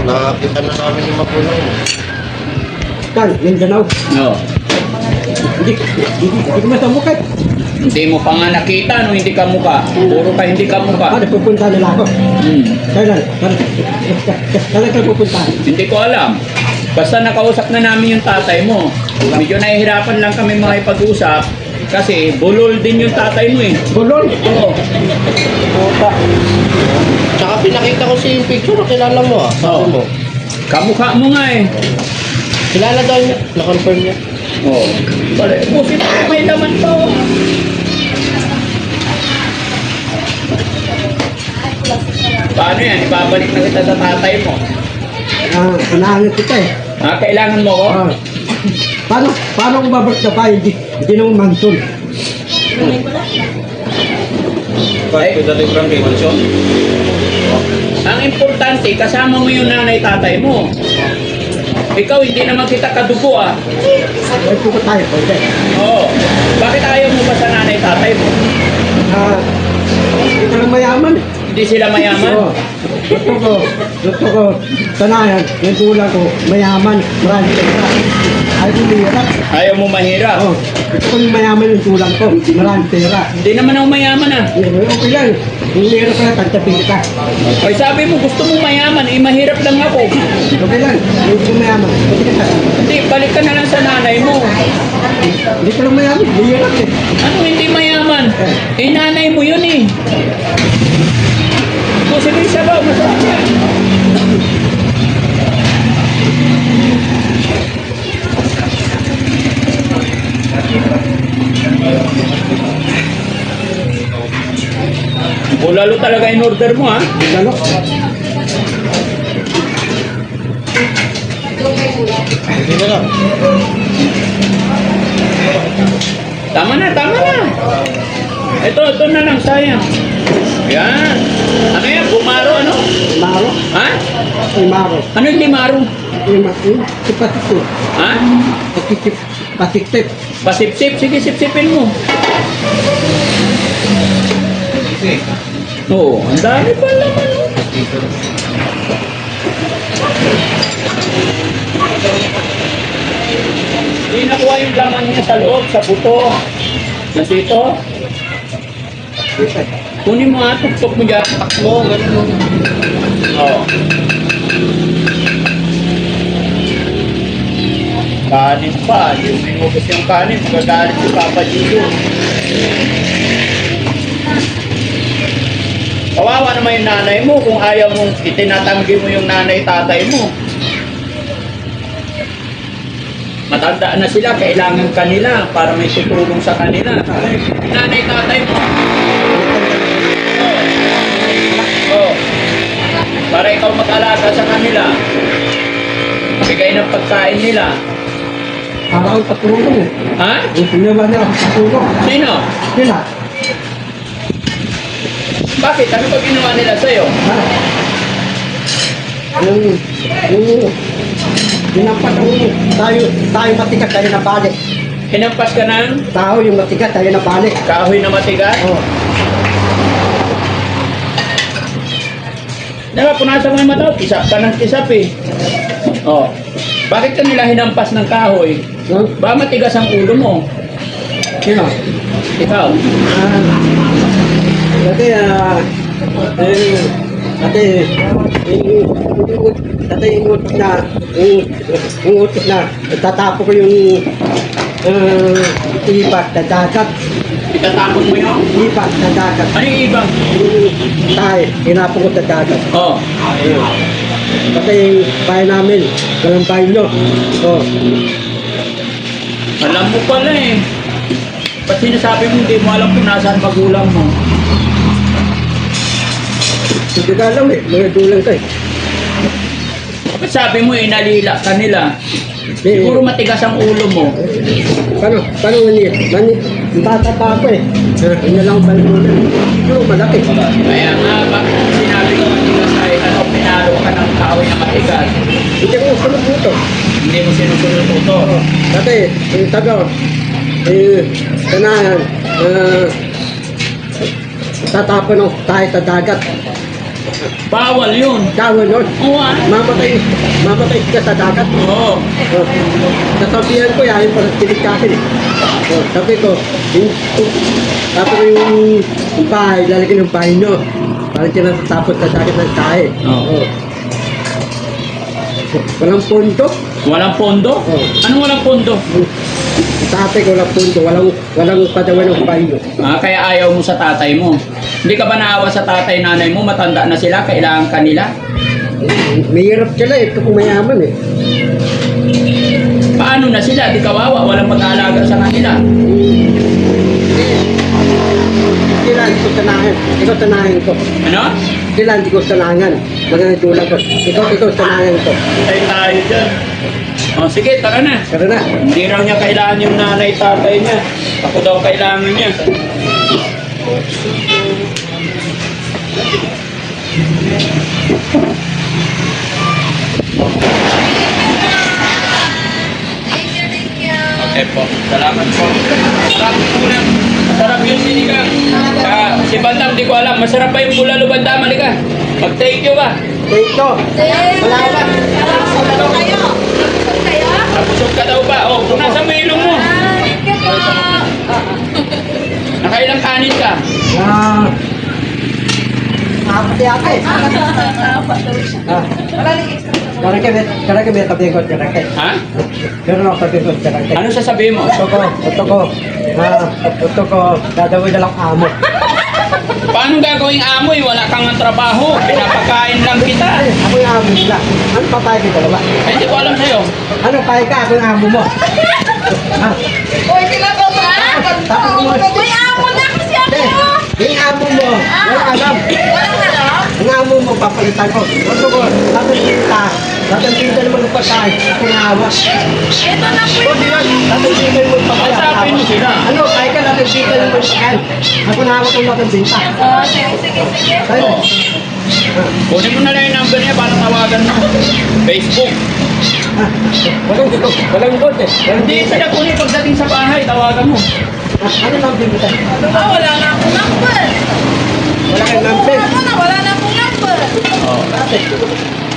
Nakakita na namin yung magulang. Kan, Mindanao. No. Hindi ko masamukay. Hindi mo pa nga nakita no, hindi ka mukha. Puro ka hindi ka mukha. Paano pupunta nila ako? Kailan? Kailan ka pupunta? Hindi ko alam. Basta nakausap na namin yung tatay mo. Medyo nahihirapan lang kami makipag-usap kasi bulol din yung tatay mo eh. Bulol? Oo. Puta. Tsaka pinakita ko si picture na kilala mo ah. Sabi mo. Kamukha mo nga eh. Kilala daw niya. Na-confirm niya. Oo. Bale, busit may laman to. Paano yan? Ibabalik na kita sa tatay mo. Unahangan kita eh. Ha? Kailangan mo ko? Paano kung babalik na pa? Hindi nung mansun. Bakit dating from kay Mansion? Ang importante, kasama mo yung nanay-tatay mo. Ikaw, hindi naman kita kadugo ah. Ay, puko tayo. Pwede. Oo. Bakit ayaw mo ba sa nanay-tatay mo? Hindi ka lang mayaman eh. Hindi sila mayaman? Oo. Gusto ko, sanayan, yung tulad ko, mayaman, marami pera. Ayaw ko mahirap. Ayaw mo mahirap? Oo. Gusto ko yung mayaman yung tulad ko, marami pera. Hindi naman ako mayaman ah. Okay lang. Yung mahirap ka, tantapin kita. Ay sabi mo, gusto mo mayaman, eh mahirap lang ako. Okay lang. Yung gusto mayaman, pwede ka. Hindi, balik ka na lang sa nanay mo. Hindi ka lang mayaman, mahirap eh. Ano hindi mayaman? Eh nanay mo yun eh. Sige, sabaw, masarap yan. Bulalo talaga in order mo ha? Lalo. Hindi na lang. Tama na, tama na. Ito na lang, sayang. Yan. Ano yan? Bumaro, ano? Maro. Ha? Maro. Ano yung limaro? Sipatik ko. Ha? Patik-tip. Pasip-sip. Sige, sip-sipin mo. Oo, ang dami pa naman. Hindi nakuha yung laman niya sa loob, sa buto. Nandito. Kunin mo nga, tuktok mo dyan. Takbo, ganun mo. Oo. Kanin pa. Yung minubos yung kanin, magagalit si Papa Gio. Kawawa naman yung nanay mo kung ayaw mong itinatanggi mo yung nanay-tatay mo. Matanda na sila, kailangan kanila para may tutulong sa kanila. Nanay-tatay mo. Oh. Para ikaw mag-alaga sa kanila. Bigay ng pagkain nila. Para akong patulong eh. Ha? Hindi naman nila akong patulong. Sino? Sila. Bakit? Ano ba ginawa nila sa'yo? Dinampas ang tayo matigas, tayo na balik. Hinampas ka ng Tao yung matigas, tayo na balik. kahoy na matigas? Oh. Diba, punasan mo yung mata, kisap ka ng kisap eh. Oh. Bakit ka nila hinampas ng kahoy? No? Ba matigas ang ulo mo? Sino? Ikaw? Dati, yung utos na, tatapo ko yung ipat na dagat. Itatapon mo yun? Ipat na dagat. Ano yung ibang? Yung tayo, hinapo ko sa dagat. Oh. Pati yung bahay namin, walang bahay nyo. Oh. Alam mo pala eh. Ba't sinasabi mo hindi mo alam kung nasaan magulang mo? Hindi ka alam eh, mga dulang ka eh. Ba't sabi mo inalila ka nila? Siguro matigas ang ulo mo. Paano yung bata pa ako eh. Yun na lang ang bahay muna. Siguro malaki. Kaya nga, bakit sinabi ko matigas ay ano, pinalo ka ng kahoy na matigas? Hindi ko sunod dito. Hindi mo sinusunod ito. Dati, yung taga, kanahan, tatapon ako tayo sa dagat. Bawal yun. Gawin yun. Oo ah. Mamatay ka sa dagat. Oo. Sasabihan ko yan, yung parang tinig ka akin eh. Sabi ko, tapos yung bahay, lalagyan ng bahay nyo. Parang sinasatapos sa dagat ng tae. Oo. Walang pondo. Walang pondo? Oo. Anong walang pondo? Tatay ko walang pondo, walang padawan ng bahay nyo. Ah, kaya ayaw mo sa tatay mo. Hindi ka ba naawa sa tatay, nanay mo? Matanda na sila, kailangan kanila. Mahirap sila eh, kung mayaman eh. Paano na sila? Di kawawa, walang mag-aalaga sa kanila. Sila, hindi ko sanahan. Ikaw sanahan ko. Ano? Sila, hindi ko sanahan. Mga tulad ko. Ikaw sanahan ko. Tayo tayo dyan. O sige, tara na. Pero na, Hindi raw niya kailangan yung nanay tatay niya. Ako daw kailangan niya. Okay po. Salamat po. Masarap po na. Masarap yung sinigang. Si Bandam, di ko alam. Masarap pa yung bulalo Bandam. Halika. Mag-thank you ka. dito. Salamat. Ano kayo? Kayo? Napusog ka daw ba? O, kung nasa may ilong mo. Thank you po. Nakailang kanin ka? Pati ako eh. Karake may tabi ko, karake. Ha? Meron ako tabi ko, karake. Ano sasabihin mo? Ito ko, dadawin na lang amo. Paano gagawing amoy? Wala kang trabaho. Pinapakain lang kita. Ako yung amo nila. Ano papayag kita ba? Eh, hindi ko alam sa'yo. Ano payag ka? Ako yung amo mo. Ha? Uy, sila ko ba? Tapos mo. Uy, amo na kasi ako. Yung amo mo, wala alam. Walang alam? Ang amo mo, papalitan ko. Ito ko, tatang tinta naman ng pagkain. Ako yung awa. Ito na po Huwag yun, tatang tinta naman ng pagkain. Kausapin mo sila. Ano, kaya ka tatang tinta naman ng pagkain. Ako na awa kong tatang tinta. Sige. Kaya, Oo. Kunin mo na lang yung number niya para tawagan mo. Facebook. walang gold eh. Hindi sila kunin pagdating sa bahay. Tawagan mo. Ano lang pinita? Wala na akong number. Wala kang number. Wala na akong number.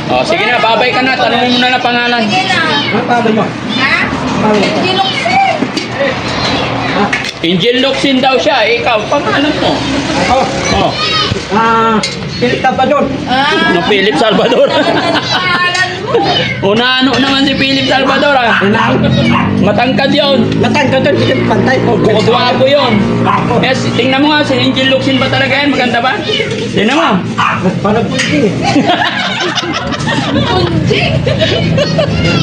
Oh, sige na, babay ka na. Tanungin mo na lang pangalan. Sige na. Ano pangalan mo? Ha? Pangalan mo? Ginuksin. Ha? Angel Luxin daw siya. Ikaw, pangalan mo. Ako? Oh, Philip Tabador. no Philip Salvador. Pangalan mo. Una-ano naman si Philip Salvador ah. Matangkad yun. Matangka doon, sige, pantay. Gwapo yun. Yes, tingnan mo nga si Angel Luxin ba talaga yan? Maganda ba? Tingnan mo. Parang pwede eh.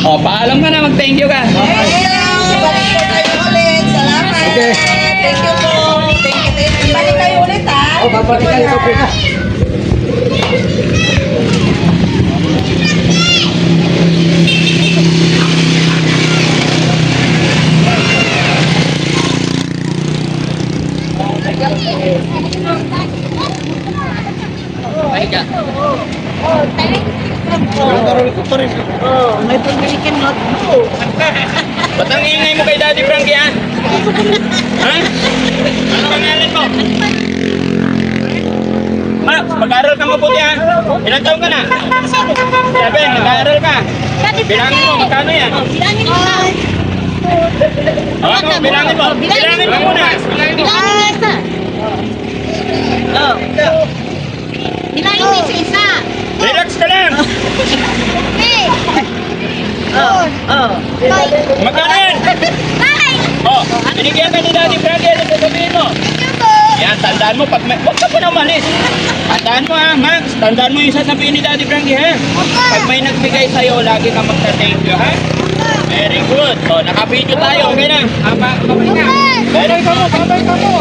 Oh, paalam ka na. Mag-thank you ka. Balik po tayo ulit. Salamat. Okay. Thank you po. Thank you. Balik tayo ulit ha. O, babalikan ito, Pika. May pagbilikin not po. Ba't ang ingay mo kay Daddy Frankie ha? Ha? Ano pangalan mo? Max, mag-aaral ka mabuti ha? Ilan taon ka na? 7, mag-aaral ka. Bilangin mo, magkano yan? Bilangin mo. Ako, bilangin mo. Bilangin mo muna. Bilangin mo isa-isa. Relax ka lang. Magkano yan? Oh, binigyan ka ni Daddy Frankie. Ano sasabihin mo? Yan, tandaan mo. Huwag ka pa na umalis. Tandaan mo ha, Max. Tandaan mo yung sasabihin ni Daddy Frankie ha. Pag may nagbigay sa'yo, lagi ka magta-thank you ha. Very good. So, naka-video tayo. Okay na. Babay ka mo. Babay ka mo.